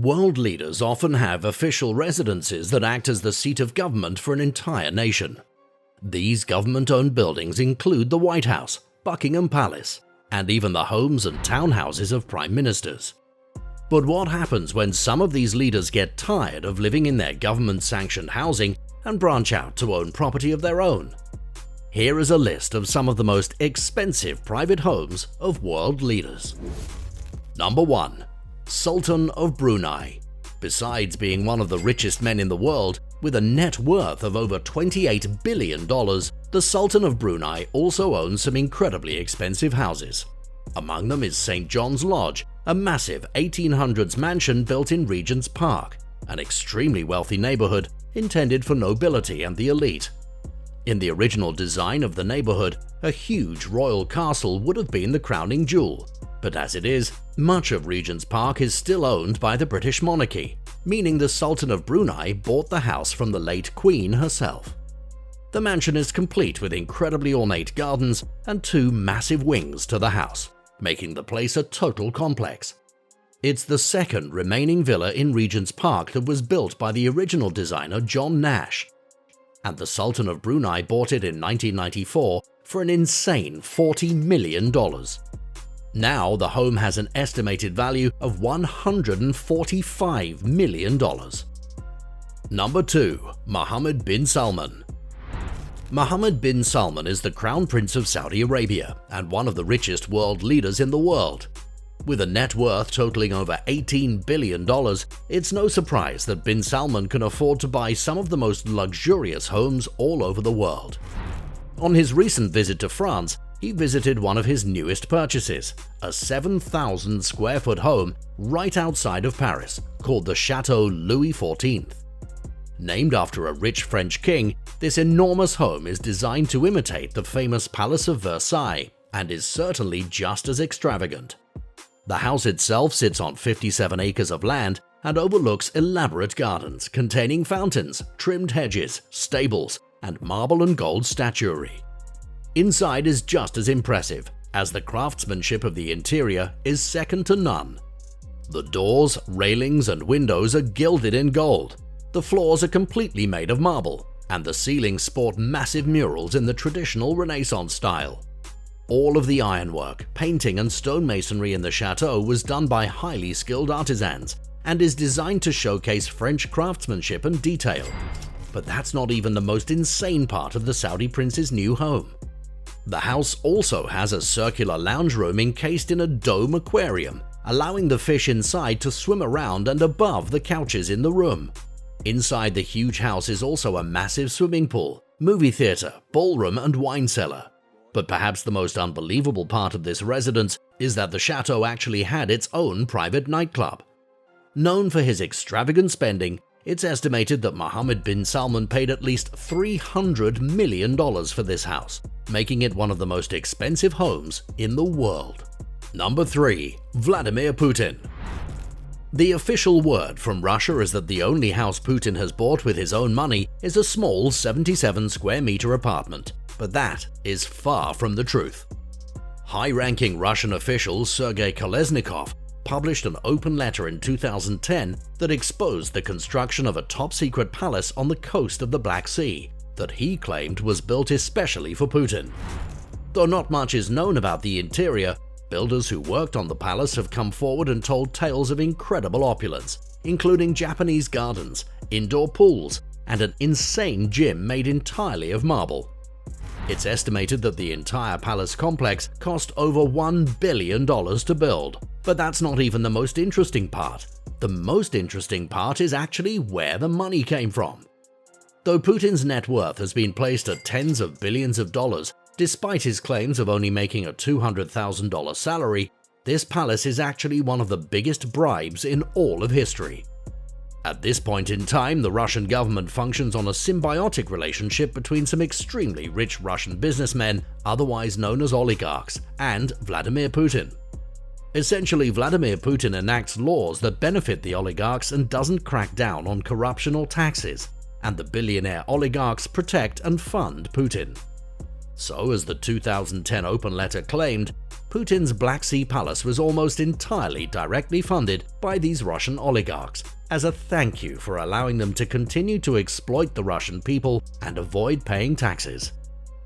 World leaders often have official residences that act as the seat of government for an entire nation. These government-owned buildings include the White House, Buckingham Palace, and even the homes and townhouses of prime ministers. But what happens when some of these leaders get tired of living in their government-sanctioned housing and branch out to own property of their own? Here is a list of some of the most expensive private homes of world leaders. Number 1. Sultan of Brunei. Besides being one of the richest men in the world, with a net worth of over $28 billion, the Sultan of Brunei also owns some incredibly expensive houses. Among them is St. John's Lodge, a massive 1800s mansion built in Regent's Park, an extremely wealthy neighborhood intended for nobility and the elite. In the original design of the neighborhood, a huge royal castle would have been the crowning jewel, but as it is, much of Regent's Park is still owned by the British monarchy, meaning the Sultan of Brunei bought the house from the late Queen herself. The mansion is complete with incredibly ornate gardens and 2 massive wings to the house, making the place a total complex. It's the second remaining villa in Regent's Park that was built by the original designer John Nash, and the Sultan of Brunei bought it in 1994 for an insane $40 million. Now the home has an estimated value of $145 million. Number 2. Mohammed bin Salman. Mohammed bin Salman is the Crown Prince of Saudi Arabia and one of the richest world leaders in the world. With a net worth totaling over $18 billion, it's no surprise that bin Salman can afford to buy some of the most luxurious homes all over the world. On his recent visit to France, he visited one of his newest purchases, a 7,000 square foot home right outside of Paris called the Chateau Louis XIV. Named after a rich French king, this enormous home is designed to imitate the famous Palace of Versailles and is certainly just as extravagant. The house itself sits on 57 acres of land and overlooks elaborate gardens containing fountains, trimmed hedges, stables, and marble and gold statuary. Inside is just as impressive, as the craftsmanship of the interior is second to none. The doors, railings, and windows are gilded in gold. The floors are completely made of marble, and the ceilings sport massive murals in the traditional Renaissance style. All of the ironwork, painting, and stonemasonry in the chateau was done by highly skilled artisans and is designed to showcase French craftsmanship and detail. But that's not even the most insane part of the Saudi prince's new home. The house also has a circular lounge room encased in a dome aquarium, allowing the fish inside to swim around and above the couches in the room. Inside the huge house is also a massive swimming pool, movie theater, ballroom, and wine cellar. But perhaps the most unbelievable part of this residence is that the chateau actually had its own private nightclub. Known for his extravagant spending, it's estimated that Mohammed bin Salman paid at least $300 million for this house, making it one of the most expensive homes in the world. Number 3. Vladimir Putin. The official word from Russia is that the only house Putin has bought with his own money is a small 77 square meter apartment, but that is far from the truth. High-ranking Russian official Sergei Kolesnikov published an open letter in 2010 that exposed the construction of a top-secret palace on the coast of the Black Sea that he claimed was built especially for Putin. Though not much is known about the interior, builders who worked on the palace have come forward and told tales of incredible opulence, including Japanese gardens, indoor pools, and an insane gym made entirely of marble. It's estimated that the entire palace complex cost over $1 billion to build. But that's not even the most interesting part. The most interesting part is actually where the money came from. Though Putin's net worth has been placed at tens of billions of dollars, despite his claims of only making a $200,000 salary, this palace is actually one of the biggest bribes in all of history. At this point in time, the Russian government functions on a symbiotic relationship between some extremely rich Russian businessmen, otherwise known as oligarchs, and Vladimir Putin. Essentially, Vladimir Putin enacts laws that benefit the oligarchs and doesn't crack down on corruption or taxes, and the billionaire oligarchs protect and fund Putin. So, as the 2010 open letter claimed, Putin's Black Sea palace was almost entirely directly funded by these Russian oligarchs as a thank you for allowing them to continue to exploit the Russian people and avoid paying taxes.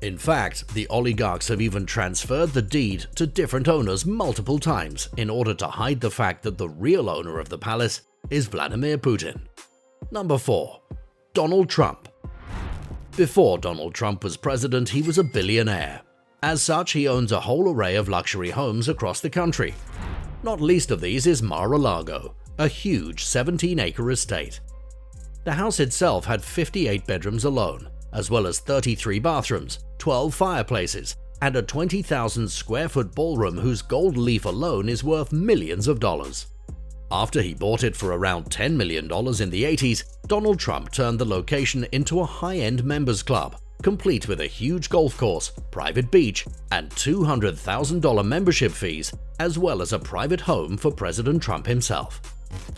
In fact, the oligarchs have even transferred the deed to different owners multiple times in order to hide the fact that the real owner of the palace is Vladimir Putin. Number 4. Donald Trump. Before Donald Trump was president, he was a billionaire. As such, he owns a whole array of luxury homes across the country. Not least of these is Mar-a-Lago, a huge 17-acre estate. The house itself had 58 bedrooms alone, as well as 33 bathrooms, 12 fireplaces, and a 20,000 square foot ballroom whose gold leaf alone is worth millions of dollars. After he bought it for around $10 million in the 80s, Donald Trump turned the location into a high-end members club, complete with a huge golf course, private beach, and $200,000 membership fees, as well as a private home for President Trump himself.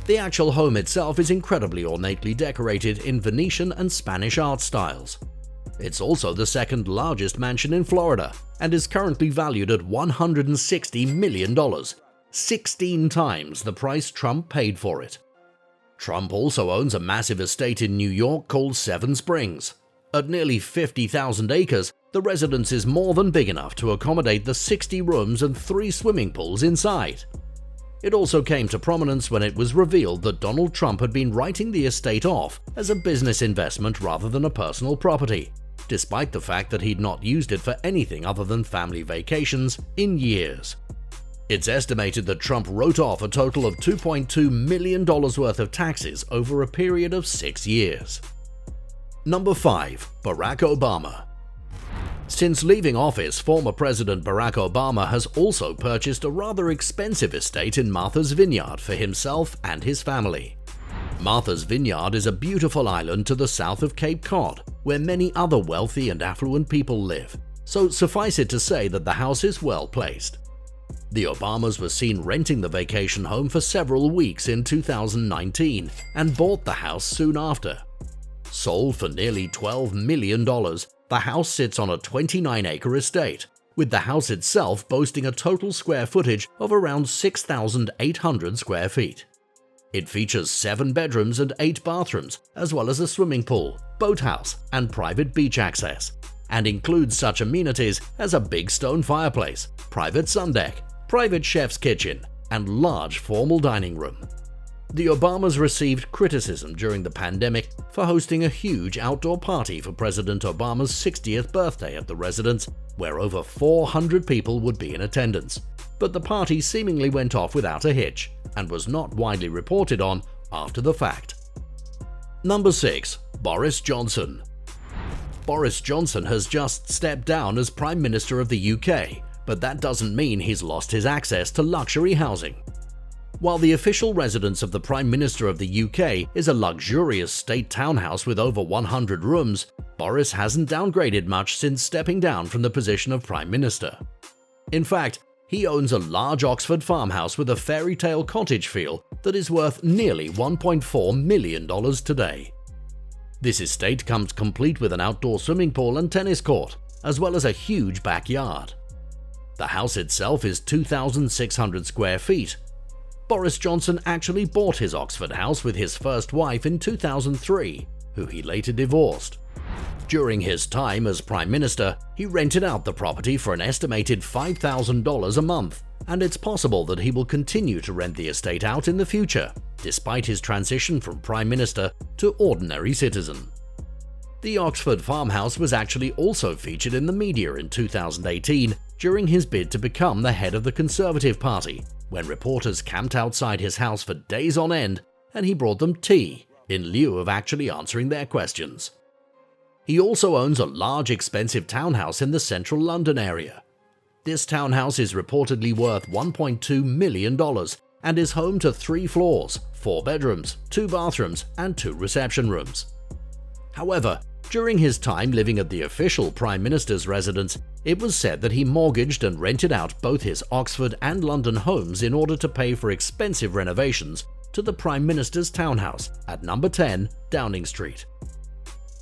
The actual home itself is incredibly ornately decorated in Venetian and Spanish art styles. It's also the second largest mansion in Florida and is currently valued at $160 million, 16 times the price Trump paid for it. Trump also owns a massive estate in New York called Seven Springs. At nearly 50,000 acres, the residence is more than big enough to accommodate the 60 rooms and 3 swimming pools inside. It also came to prominence when it was revealed that Donald Trump had been writing the estate off as a business investment rather than a personal property, despite the fact that he'd not used it for anything other than family vacations in years. It's estimated that Trump wrote off a total of $2.2 million worth of taxes over a period of 6 years. Number 5. Barack Obama. Since leaving office, former President Barack Obama has also purchased a rather expensive estate in Martha's Vineyard for himself and his family. Martha's Vineyard is a beautiful island to the south of Cape Cod, where many other wealthy and affluent people live, so suffice it to say that the house is well placed. The Obamas were seen renting the vacation home for several weeks in 2019 and bought the house soon after. Sold for nearly $12 million, the house sits on a 29-acre estate, with the house itself boasting a total square footage of around 6,800 square feet. It features 7 bedrooms and 8 bathrooms, as well as a swimming pool, boathouse, and private beach access, and includes such amenities as a big stone fireplace, private sundeck, private chef's kitchen, and large formal dining room. The Obamas received criticism during the pandemic for hosting a huge outdoor party for President Obama's 60th birthday at the residence, where over 400 people would be in attendance. But the party seemingly went off without a hitch and was not widely reported on after the fact. Number 6. Boris Johnson. Boris Johnson has just stepped down as Prime Minister of the UK, but that doesn't mean he's lost his access to luxury housing. While the official residence of the Prime Minister of the UK is a luxurious state townhouse with over 100 rooms, Boris hasn't downgraded much since stepping down from the position of Prime Minister. In fact, he owns a large Oxford farmhouse with a fairy tale cottage feel that is worth nearly $1.4 million today. This estate comes complete with an outdoor swimming pool and tennis court, as well as a huge backyard. The house itself is 2,600 square feet. Boris Johnson actually bought his Oxford house with his first wife in 2003, who he later divorced. During his time as Prime Minister, he rented out the property for an estimated $5,000 a month, and it's possible that he will continue to rent the estate out in the future, despite his transition from Prime Minister to ordinary citizen. The Oxford farmhouse was actually also featured in the media in 2018 during his bid to become the head of the Conservative Party, when reporters camped outside his house for days on end and he brought them tea in lieu of actually answering their questions. He also owns a large expensive townhouse in the central London area. This townhouse is reportedly worth $1.2 million and is home to 3 floors, 4 bedrooms, 2 bathrooms, and 2 reception rooms. However, during his time living at the official Prime Minister's residence, it was said that he mortgaged and rented out both his Oxford and London homes in order to pay for expensive renovations to the Prime Minister's townhouse at number 10 Downing Street.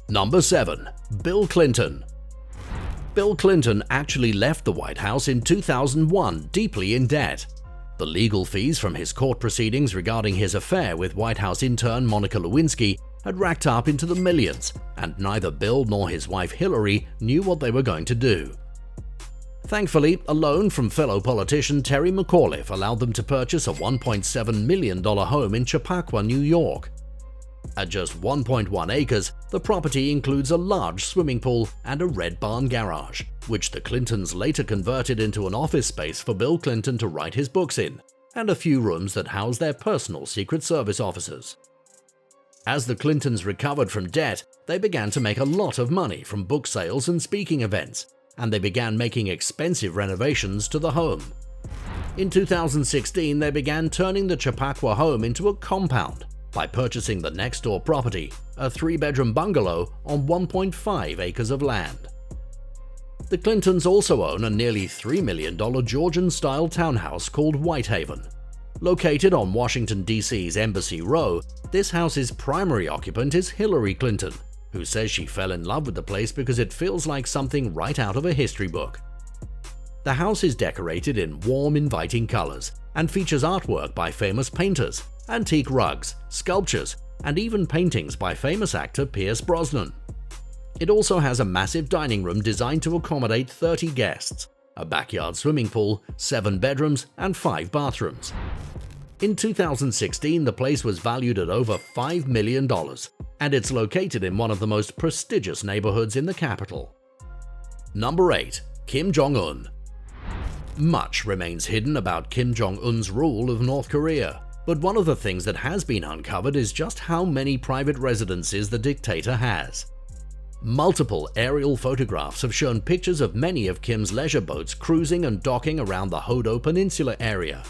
Number 7. Bill Clinton. Bill Clinton actually left the White House in 2001 deeply in debt. The legal fees from his court proceedings regarding his affair with White House intern Monica Lewinsky had racked up into the millions, and neither Bill nor his wife Hillary knew what they were going to do. Thankfully, a loan from fellow politician Terry McAuliffe allowed them to purchase a $1.7 million home in Chappaqua, New York. At just 1.1 acres, the property includes a large swimming pool and a red barn garage, which the Clintons later converted into an office space for Bill Clinton to write his books in, and a few rooms that house their personal Secret Service officers. As the Clintons recovered from debt, they began to make a lot of money from book sales and speaking events, and they began making expensive renovations to the home. In 2016, they began turning the Chappaqua home into a compound by purchasing the next-door property, a 3-bedroom bungalow on 1.5 acres of land. The Clintons also own a nearly $3 million Georgian-style townhouse called Whitehaven. Located on Washington, D.C.'s Embassy Row, this house's primary occupant is Hillary Clinton, who says she fell in love with the place because it feels like something right out of a history book. The house is decorated in warm, inviting colors and features artwork by famous painters, antique rugs, sculptures, and even paintings by famous actor Pierce Brosnan. It also has a massive dining room designed to accommodate 30 guests, a backyard swimming pool, 7 bedrooms, and 5 bathrooms. In 2016, the place was valued at over $5 million, and it's located in one of the most prestigious neighborhoods in the capital. Number 8. Kim Jong-un. Much remains hidden about Kim Jong-un's rule of North Korea, but one of the things that has been uncovered is just how many private residences the dictator has. Multiple aerial photographs have shown pictures of many of Kim's leisure boats cruising and docking around the Hodo Peninsula area,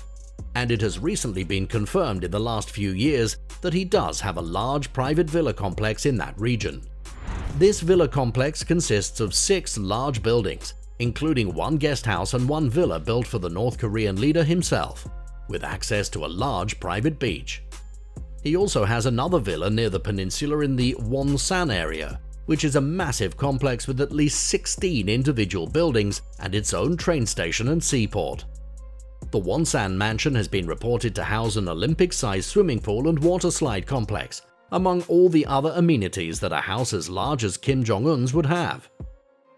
and it has recently been confirmed in the last few years that he does have a large private villa complex in that region. This villa complex consists of 6 large buildings, including 1 guest house and 1 villa built for the North Korean leader himself, with access to a large private beach. He also has another villa near the peninsula in the Wonsan area, which is a massive complex with at least 16 individual buildings and its own train station and seaport. The Wonsan mansion has been reported to house an Olympic-sized swimming pool and water slide complex, among all the other amenities that a house as large as Kim Jong-un's would have.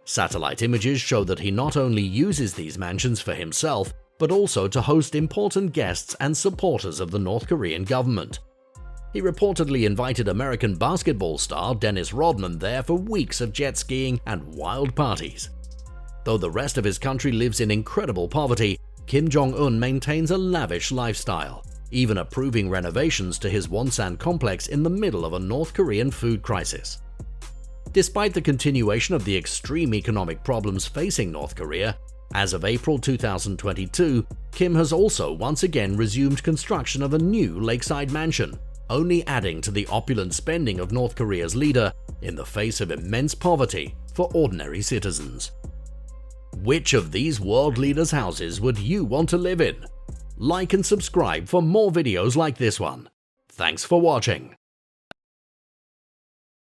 Satellite images show that he not only uses these mansions for himself, but also to host important guests and supporters of the North Korean government. He reportedly invited American basketball star Dennis Rodman there for weeks of jet skiing and wild parties. Though the rest of his country lives in incredible poverty, Kim Jong-un maintains a lavish lifestyle, even approving renovations to his Wonsan complex in the middle of a North Korean food crisis. Despite the continuation of the extreme economic problems facing North Korea, as of April 2022, Kim has also once again resumed construction of a new lakeside mansion, only adding to the opulent spending of North Korea's leader in the face of immense poverty for ordinary citizens. Which of these world leaders' houses would you want to live in? Like and subscribe for more videos like this one. Thanks for watching.